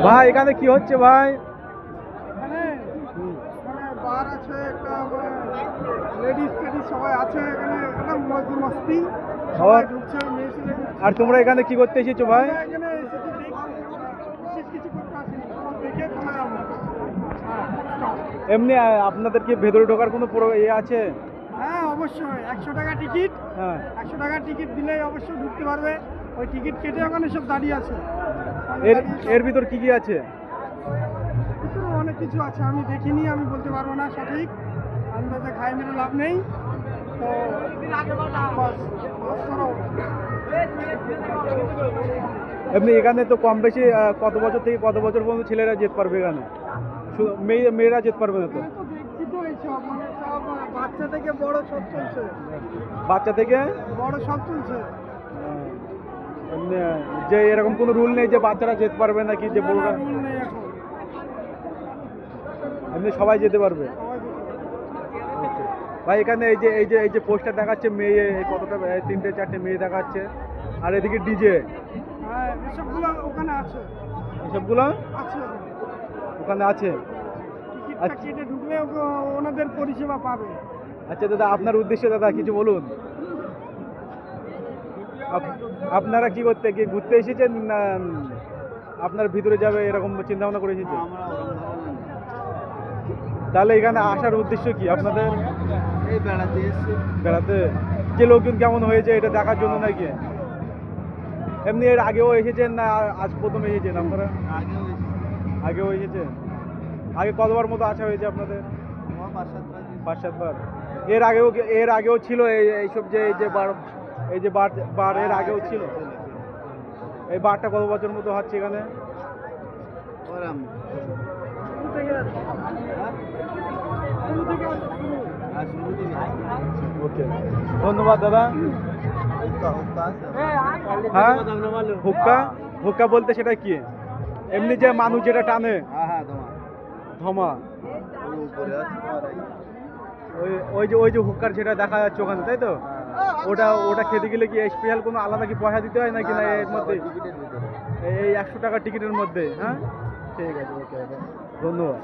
ভাই এখানে কি হচ্ছে ভাই? এখানে বার আছে একটা, লেডিস টেডিস সবাই আছে এখানে, একটা মস্তি সবাই ঢুকছে, মেয়ে ছেলে ঢুকছে। আর তোমরা এখানে কি করতে এসেছো ভাই? আমরা এখানে এসেছি দেখি, বিশেষ কিছু করতে আসিনি, দেখে চলে যাবো। এমনি আপনাদের কি ভেতরে ঢোকার কোনো আছে? হ্যাঁ অবশ্যই, 100 টাকা টিকিট। হ্যাঁ, 100 টাকা টিকিট দিলেই অবশ্যই ঢুকতে পারবে। ওই টিকিট কেটে ওখানে সব দাঁড়িয়ে আছে। এর ভিতর কি কি আছে? ভিতরে অনেক কিছু আছে, আমি দেখিনি, আমি বলতে পারবো না সঠিক, আন্দাজে খাই মেরে লাভ নেই। তো বাস, করো। এমনি এখানে তো কম বেশি কত বছর থেকে কত বছর পর্যন্ত ছেলেরা যেতে পারবে এখানে? শুধু মেয়েরা যেতে পারবে না তো? এখানে তো দেখছি তো এইসব, মানে সব বাচ্চা থেকে বড় সব চলছে, বাচ্চা থেকে বড় সব চলছে। এমনি যে এরকম কোনো রুল নেই যে বাচ্চারা যেতে পারবে নাকি যে বড়রা? রুল নেই এখন, এমনি সবাই যেতে পারবে। সবাই যেতে পারে। ভাই এখানে এই যে পোস্টার দেখাচ্ছে মেয়ে, কতটা 3-4টে মেয়ে দেখাচ্ছে, আর এদিকে ডিজে, হ্যাঁ এসবগুলো ওখানে আছে, এসবগুলো আছে। ওখানে আছে। টিকিটটা কেটে ঢুকলে ওনাদের পরিষেবা পাবে। আচ্ছা দাদা, আপনার উদ্দেশ্য দাদা কিছু বলুন। আপনারা কি করতে, কি ঘুরতে এসেছেন না আপনার ভিতরে যাবে এরকম চিন্তা ভাবনা করে এসেছেন? তাহলে এখানে আসার উদ্দেশ্য কি আপনাদের? এই বেড়াতে এসছে। বেড়াতে? যে লোকজন কেমন হয়েছে এটা দেখার জন্য নাকি? এমনি এর আগেও এসেছেন না আজ প্রথম এসেছেন আপনারা? আগেও এসেছেন। আগে কতবার মতো আসা হয়েছে আপনাদের? 5-7 বার। এর আগেও ছিল এইসব যে এই যে বার এর আগেও ছিল? এই বারটা কত বছর মতো হচ্ছে এখানে? ওকে, ধন্যবাদ দাদা। হ্যাঁ, হুক্কা? হুক্কা বলতে সেটা কি? এমনি যে মানুষ যেটা টানে? ধমা। ওই যে হুক্কার যেটা দেখা যাচ্ছে ওখানে, তাই তো? ওটা খেতে গেলে কি স্পেশাল কোনো আলাদা কি পয়সা দিতে হয় নাকি না এর মধ্যে? এই 100 টাকা টিকিটের মধ্যে? হ্যাঁ ঠিক আছে, ওকে, ধন্যবাদ।